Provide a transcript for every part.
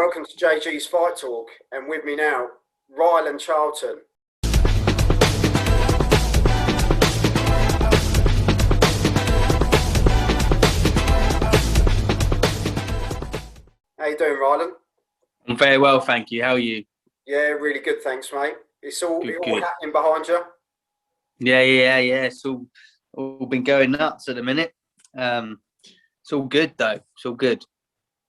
Welcome to JG's Fight Talk, and with me now, Rylan Charlton. How you doing, Rylan? I'm very well, thank you. How are you? Yeah, really good, thanks, mate. It's all Good. happening behind you. Yeah. It's all been going nuts at the minute. It's all good though. It's all good.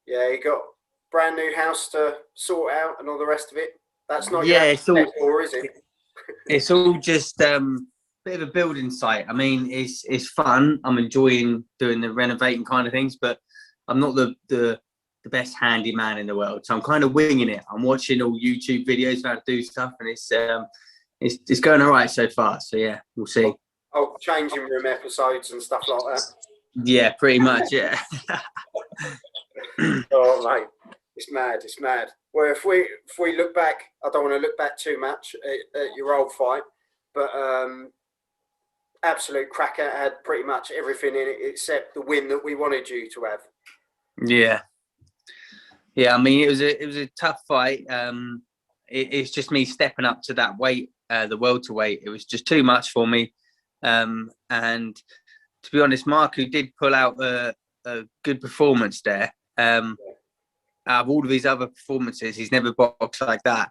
Yeah, you got brand new house to sort out and all the rest of it. That's not It's all, or is it? it's all just bit of a building site. I mean, it's fun. I'm enjoying doing the renovating kind of things, but I'm not the best handyman in the world. So I'm kind of winging it. I'm watching all YouTube videos about how to do stuff, and it's going all right so far. So yeah, we'll see. Oh, changing room episodes and stuff like that. Yeah, pretty much. Yeah. Oh mate, it's mad. Well, if we look back, I don't want to look back too much at your old fight, but absolute cracker, had pretty much everything in it except the win that we wanted you to have. Yeah. I mean, it was a tough fight. It's just me stepping up to that weight, the welterweight. It was just too much for me. And to be honest, Marku did pull out a good performance there. Out of all of his other performances, he's never boxed like that.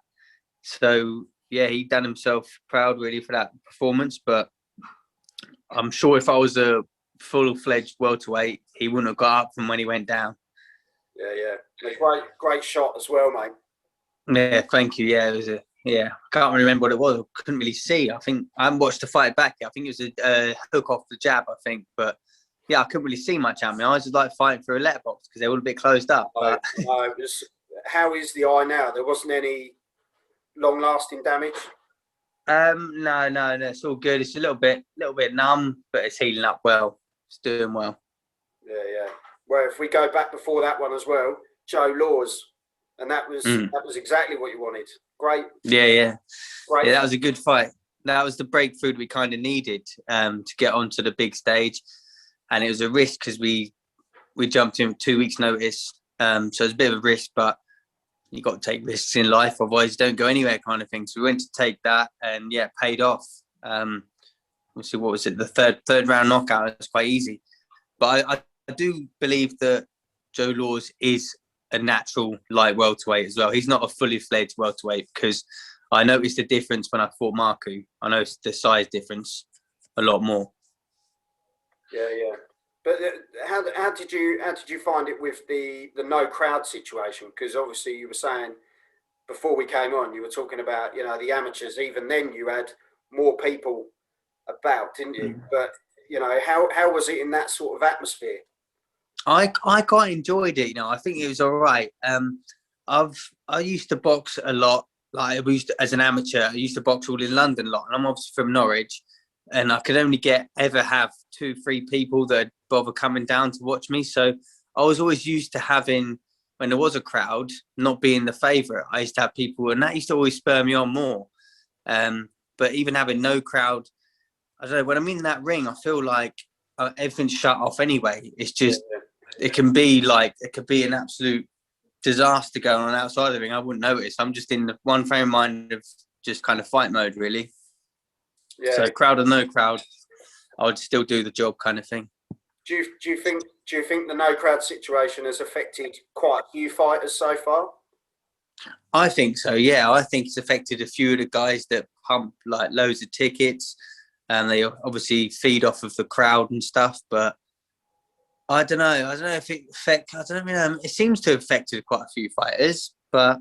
So yeah, he done himself proud really for that performance. But I'm sure if I was a full-fledged welterweight, he wouldn't have got up from when he went down. Yeah. Great shot as well, mate. Yeah, thank you. Yeah, it was I can't remember what it was. I couldn't really see. I think I haven't watched the fight back yet. I think it was a hook off the jab, I think. But yeah, I couldn't really see much out of my eyes. Was like fighting through a letterbox because they were a bit closed up. But... No, it was. How is the eye now? There wasn't any long-lasting damage. No, it's all good. It's a little bit numb, but it's healing up well. It's doing well. Yeah. Well, if we go back before that one as well, Joe Laws, and that was exactly what you wanted. Great. Yeah. Great. Yeah, that was a good fight. That was the breakthrough we kind of needed to get onto the big stage, and it was a risk because we jumped in 2 weeks' notice. So it was a bit of a risk, but you got to take risks in life, otherwise you don't go anywhere, kind of thing. So we went to take that, and yeah, paid off. Obviously, what was it? The third round knockout. It was quite easy, but I do believe that Joe Laws is a natural light welterweight as well. He's not a fully fledged welterweight because I noticed the difference when I fought Marku. I noticed the size difference a lot more. Yeah. But how did you find it with the no crowd situation? Because obviously you were saying before we came on, you were talking about the amateurs. Even then, you had more people about, didn't you? Mm. But how was it in that sort of atmosphere? I quite enjoyed it. I think it was all right. I used to box a lot. Like as an amateur, I used to box all in London a lot, and I'm obviously from Norwich, and I could only ever have 2-3 people that bother coming down to watch me. So I was always used to having, when there was a crowd, not being the favourite. I used to have people, and that used to always spur me on more. But even having no crowd, I don't know, when I'm in that ring, I feel like everything's shut off anyway. It's just, it could be an absolute disaster going on outside of the ring. I wouldn't notice. I'm just in the one frame of mind of just kind of fight mode, really. Yeah. So crowd or no crowd, I would still do the job, kind of thing. Do you think the no crowd situation has affected quite a few fighters so far? I think so. Yeah, I think it's affected a few of the guys that pump like loads of tickets, and they obviously feed off of the crowd and stuff. But I don't know if it it seems to have affected quite a few fighters, but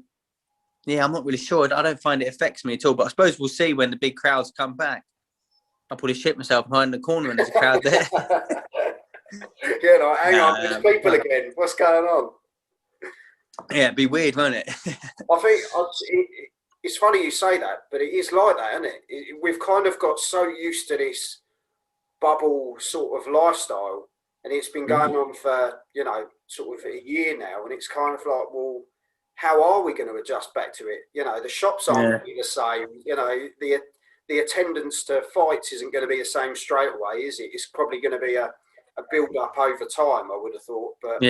yeah, I'm not really sure. I don't find it affects me at all. But I suppose we'll see when the big crowds come back. I'll probably shit myself behind the corner and there's a crowd there. Hang on, there's people again. What's going on? Yeah, it'd be weird, won't it? I think it's funny you say that, but it is like that, isn't it? We've kind of got so used to this bubble sort of lifestyle, and it's been going on for, sort of a year now, and it's kind of like, well, how are we going to adjust back to it? The shops aren't the same. The attendance to fights isn't going to be the same straight away, is it? It's probably going to be a build up over time, I would have thought. But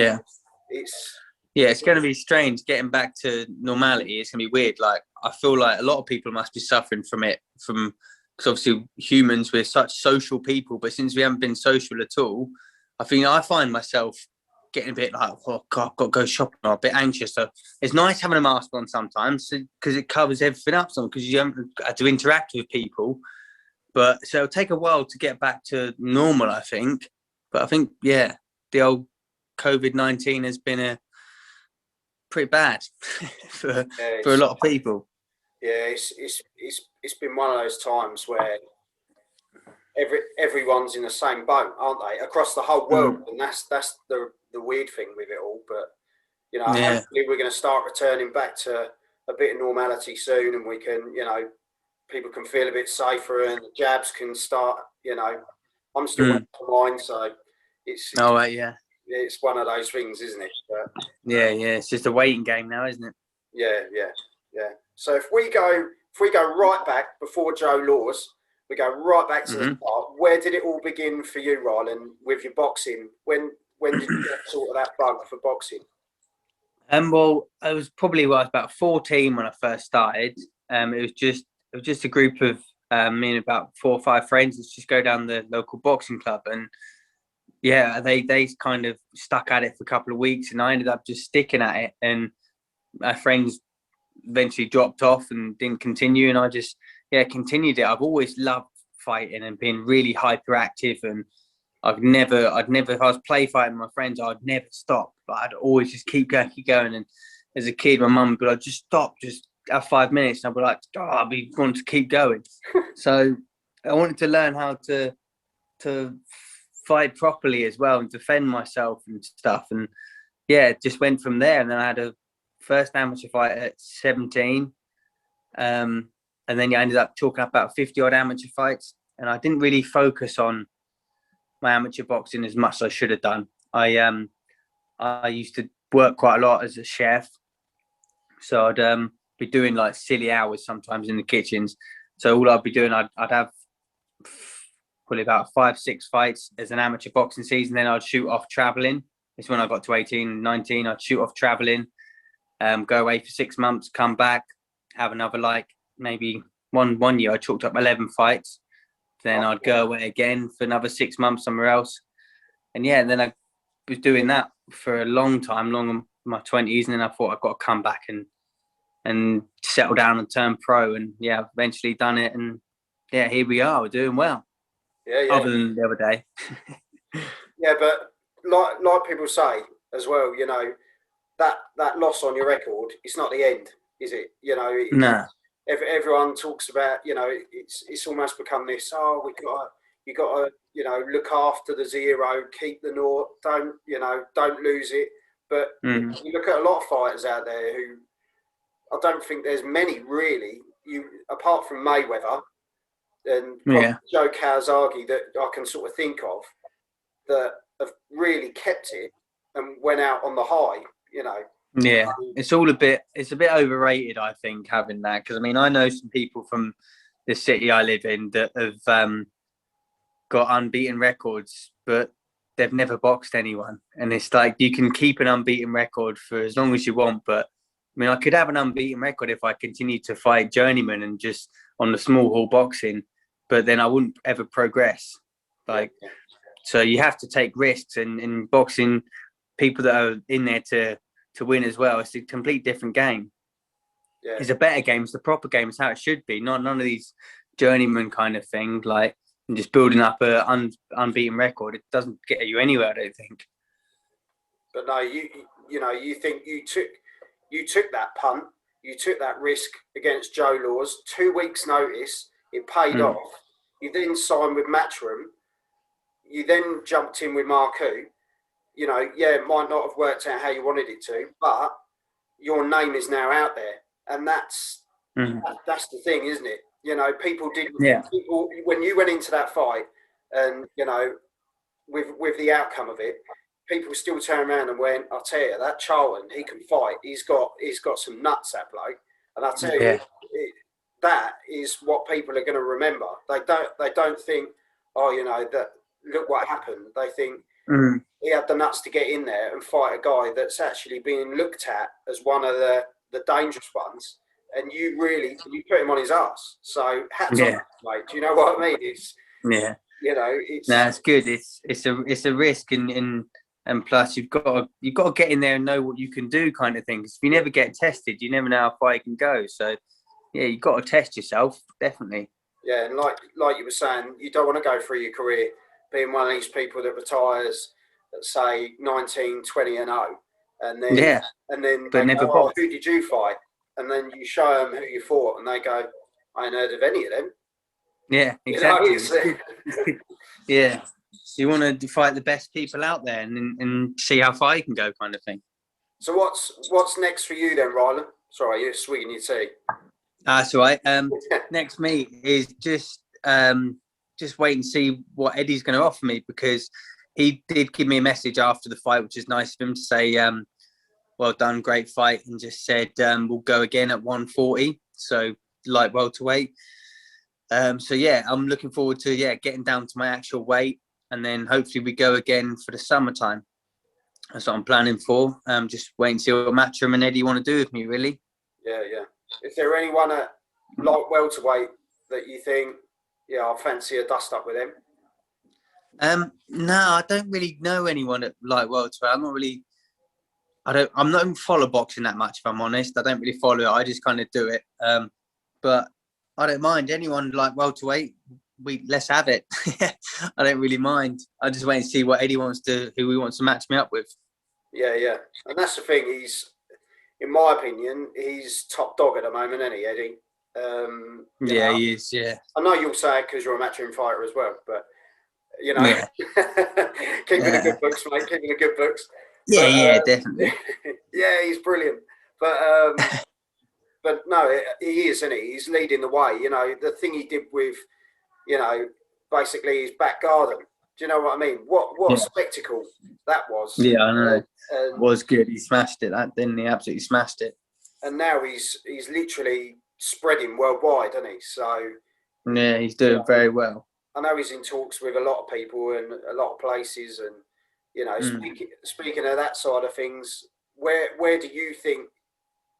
Yeah, it's going to be strange getting back to normality. It's going to be weird. Like, I feel like a lot of people must be suffering from it, because obviously humans, we're such social people, but since we haven't been social at all, I find myself getting a bit like, oh God, I've got to go shopping, or a bit anxious. So it's nice having a mask on sometimes because it covers everything up, because you haven't had to interact with people. But so it'll take a while to get back to normal, I think. But I think, yeah, the old COVID-19 has been pretty bad for a lot of people. Yeah, it's been one of those times where everyone's in the same boat, aren't they, across the whole world? And that's the weird thing with it all. But hopefully we're going to start returning back to a bit of normality soon, and we can, people can feel a bit safer, and the jabs can start. I'm still waiting for mine, so it's it's one of those things, isn't it? But, yeah, it's just a waiting game now, isn't it? Yeah. So if we go right back before Joe Laws, we go right back to the start. Where did it all begin for you, Rylan, with your boxing? When did you get sort of that bug for boxing? Well, I was about 14 when I first started. It was just a group of me and about 4 or 5 friends. Let's just go down the local boxing club, and yeah, they kind of stuck at it for a couple of weeks, and I ended up just sticking at it. And my friends eventually dropped off and didn't continue, and I just continued it. I've always loved fighting and been really hyperactive, and I'd never if I was play fighting with my friends, I'd never stop. But I'd always just keep going. And as a kid, my mum would be like, just stop, just have 5 minutes. And I'd be like, I'll be wanting to keep going. So I wanted to learn how to fight properly as well and defend myself and stuff. And yeah, it just went from there. And then I had a first amateur fight at 17. And then I ended up talking about 50 odd amateur fights. And I didn't really focus on my amateur boxing as much as I should have done. I used to work quite a lot as a chef. So I'd be doing like silly hours sometimes in the kitchens. So all I'd be doing, I'd have probably about 5-6 fights as an amateur boxing season. Then I'd shoot off traveling. It's when I got to 18, 19, I'd shoot off traveling, go away for 6 months, come back, have another maybe one year I chalked up 11 fights. Then I'd go away again for another 6 months somewhere else. And yeah, then I was doing that for a long time, long in my 20s. And then I thought I've got to come back and settle down and turn pro. And yeah, I've eventually done it. And yeah, here we are. We're doing well. Yeah. Other than the other day. Yeah, but like people say as well, that loss on your record, it's not the end, is it? No. Everyone talks about, it's almost become this, you got to look after the 0, keep the naught, don't lose it. But you look at a lot of fighters out there who, I don't think there's many really, apart from Mayweather and Joe Kawasaki, that I can sort of think of, that have really kept it and went out on the high, Yeah, it's a bit overrated, I think, having that. Because, I know some people from the city I live in that have got unbeaten records, but they've never boxed anyone. And it's like, you can keep an unbeaten record for as long as you want. But, I could have an unbeaten record if I continued to fight journeyman and just on the small hall boxing, but then I wouldn't ever progress. So you have to take risks. And in boxing, people that are in there to win as well, it's a complete different game. Yeah. It's a better game. It's the proper game. It's how it should be. None of these journeyman kind of thing, and just building up a unbeaten record. It doesn't get you anywhere, I don't think. But no, you think you took that punt, you took that risk against Joe Laws, 2 weeks' notice. It paid off. You then signed with Matchroom. You then jumped in with Marku. It might not have worked out how you wanted it to, but your name is now out there, and that's the thing, isn't it? People didn't. Yeah. People, when you went into that fight, and with the outcome of it, people still turn around and went, "I'll tell you, that Charlton, he can fight. He's got some nuts, that bloke." And I tell you, that is what people are going to remember. They don't think, that look what happened. They think. he had the nuts to get in there and fight a guy that's actually being looked at as one of the dangerous ones, and you put him on his ass. So hats off, mate. Do you know what I mean? It's it's it's good. It's a risk, and plus you've got to get in there and know what you can do, kind of thing. 'Cause if you never get tested, you never know how far you can go. So yeah, you've got to test yourself, definitely. Yeah, and like you were saying, you don't want to go through your career being one of these people that retires at say 19, 20 and 0, and then but they never go, boxed. who did you fight? And then you show them who you fought, and they go, I ain't heard of any of them. Yeah, exactly. Yeah. So you want to fight the best people out there and see how far you can go, kind of thing. So what's next for you then, Rylan? Sorry, you're sweeting your tea. That's all right. Next meet is just wait and see what Eddie's going to offer me, because he did give me a message after the fight, which is nice of him to say, well done, great fight, and just said we'll go again at 140, so light welterweight. So yeah, I'm looking forward to getting down to my actual weight, and then hopefully we go again for the summertime. That's what I'm planning for. Just wait and see what Matchroom and Eddie want to do with me, really. Yeah. Is there anyone at light welterweight that you think, I fancy a dust up with him? No, I don't really know anyone at light welterweight. I'm not even follow boxing that much, if I'm honest. I don't really follow it. I just kind of do it. But I don't mind anyone like welterweight. Let's have it. I don't really mind. I just wait and see what Eddie who he wants to match me up with. Yeah. And that's the thing. In my opinion, he's top dog at the moment, isn't he, Eddie? He is. Yeah. I know you'll say it because you're a Matchroom fighter as well, but keeping the good books, mate. Keeping the good books. Yeah, definitely. Yeah, he's brilliant. But but no, he is, isn't he? He's leading the way. The thing he did with, basically his back garden. Do you know what I mean? What a spectacle that was. Yeah, I know. It was good. He smashed it, didn't he? Absolutely smashed it. And now he's literally spreading worldwide, isn't he? So yeah, he's doing very well. I know he's in talks with a lot of people and a lot of places, and speaking of that side of things, where do you think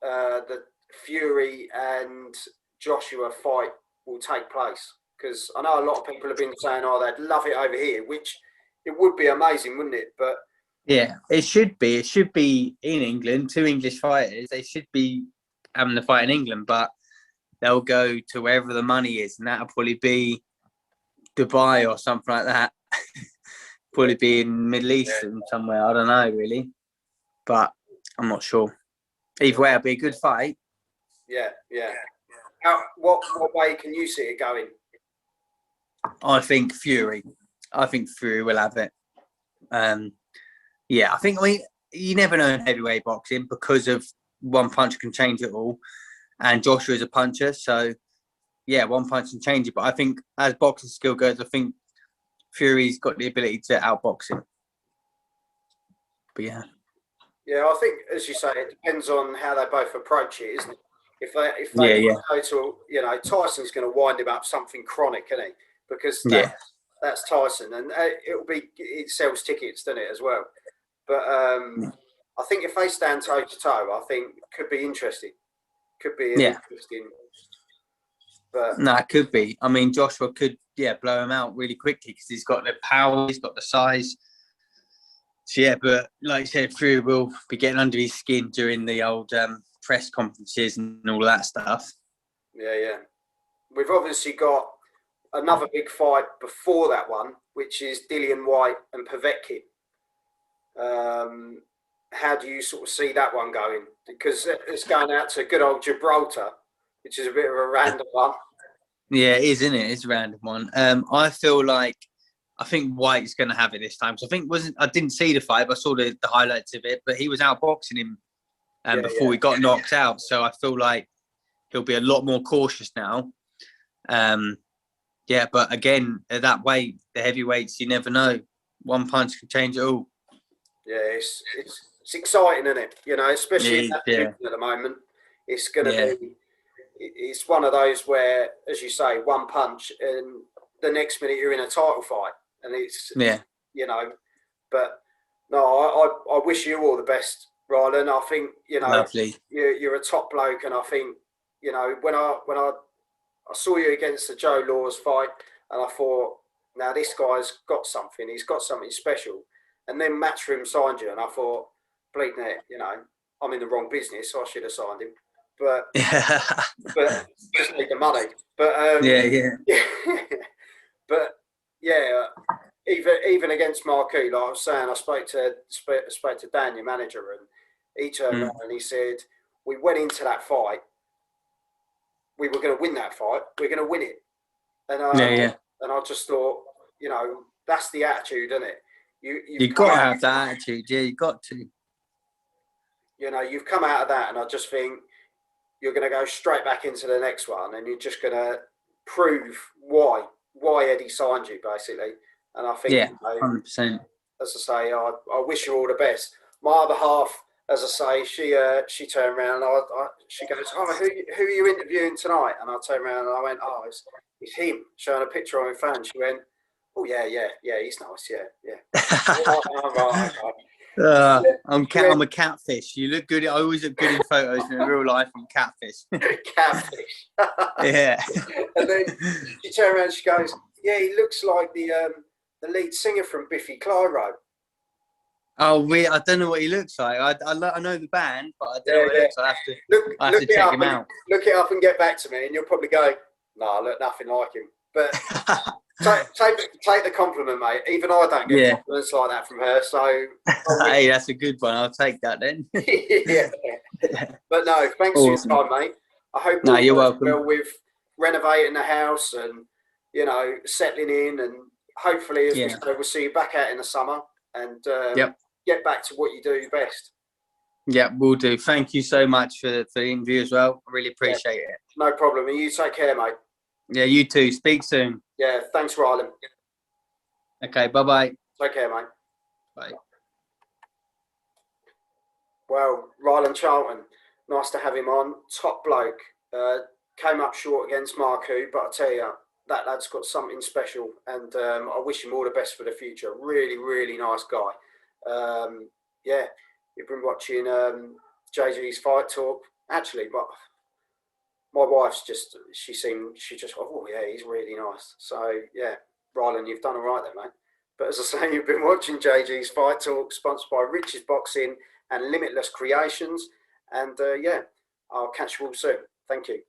the Fury and Joshua fight will take place? Because I know a lot of people have been saying, they'd love it over here, which it would be amazing, wouldn't it? But yeah, it should be. It should be in England. 2 English fighters. They should be having the fight in England, but they'll go to wherever the money is, and that'll probably be Dubai or something like that. Probably be in Middle East and somewhere. I don't know really, but I'm not sure. Either way, it'll be a good fight. Yeah. What way can you see it going? I think Fury will have it. You never know in heavyweight boxing, because of one punch can change it all, and Joshua is a puncher, so yeah, one punch can change it. But I think as boxing skill goes, I think Fury's got the ability to outbox him. But yeah, I think, as you say, it depends on how they both approach it, isn't it? If they go to, Tyson's going to wind him up something chronic, isn't he? Because that's Tyson, and it sells tickets, doesn't it, as well? But I think if they stand toe to toe, I think could be interesting. Could be interesting. But no, it could be. I mean, Joshua could blow him out really quickly because he's got the power, he's got the size. So but like you said, Fury will be getting under his skin during the old press conferences and all that stuff. Yeah. We've obviously got another big fight before that one, which is Dillian Whyte and Povetkin. How do you sort of see that one going? Because it's going out to good old Gibraltar, which is a bit of a random one. Yeah, it is, isn't it? It's a random one. I think White's going to have it this time. So I didn't see the fight, but I saw the highlights of it. But he was outboxing him before he got knocked out. So I feel like he'll be a lot more cautious now. But again, at that weight, the heavyweights, you never know. One punch can change it all. Yeah, it's exciting, isn't it? Especially at the moment. It's going to be. It's one of those where, as you say, one punch, and the next minute you're in a title fight, and it's but No, I wish you all the best, Rylan. I think, you know, Lovely. you're a top bloke, and I think, you know, when I saw you against the Joe Laws fight, and I thought, now this guy's got something. He's got something special. And then Matchroom signed you, and I thought, bleeding it, you know, I'm in the wrong business, so I should have signed him. But just need the money. But yeah. But yeah, even against Marku, like I was saying, I spoke to Dan, your manager, and he turned around and he said, we went into that fight, we were going to win that fight, we're going to win it. And and I just thought, you know, that's the attitude, isn't it? You've got to have that attitude. Yeah, you got to. You know, you've come out of that, and I just think you're going to go straight back into the next one, and you're just going to prove why Eddie signed you, basically. And I think, 100%. As I say, I wish you all the best. My other half, as I say, she turned around and she goes, oh, who are you interviewing tonight? And I turned around and I went, oh, it's him, showing a picture on my phone. She went, oh, yeah, he's nice, yeah. I'm a catfish. You look good. I always look good in photos, and in real life, I'm catfish. Catfish. Yeah. And then she turned around and she goes, yeah, he looks like the lead singer from Biffy Clyro. Oh, I don't know what he looks like. I know the band, but I don't know what he looks like. I have to check him out. Look it up and get back to me, and you'll probably go, no, I look nothing like him. But take the compliment, mate. Even I don't get compliments like that from her. So hey, that's a good one. I'll take that then. Yeah. But no, thanks for your time, mate. I hope you're welcome. Well, with renovating the house and, you know, settling in, and hopefully as we say, we'll see you back out in the summer and get back to what you do best. Yeah, we'll do. Thank you so much for the interview as well. I really appreciate it. No problem. And you take care, mate. Yeah, you too. Speak soon. Yeah, thanks, Rylan. Okay, bye-bye. Take care, mate. Bye. Well, Rylan Charlton, nice to have him on. Top bloke. Came up short against Marku, but I tell you, that lad's got something special, and I wish him all the best for the future. Really, really nice guy. Yeah, you've been watching JG's Fight Talk. Actually, but my wife's she just, oh yeah, he's really nice. So yeah, Rylan, you've done all right there, mate. But as I say, you've been watching JG's Fight Talk, sponsored by Rich's Boxing and Limitless Creations. And yeah, I'll catch you all soon. Thank you.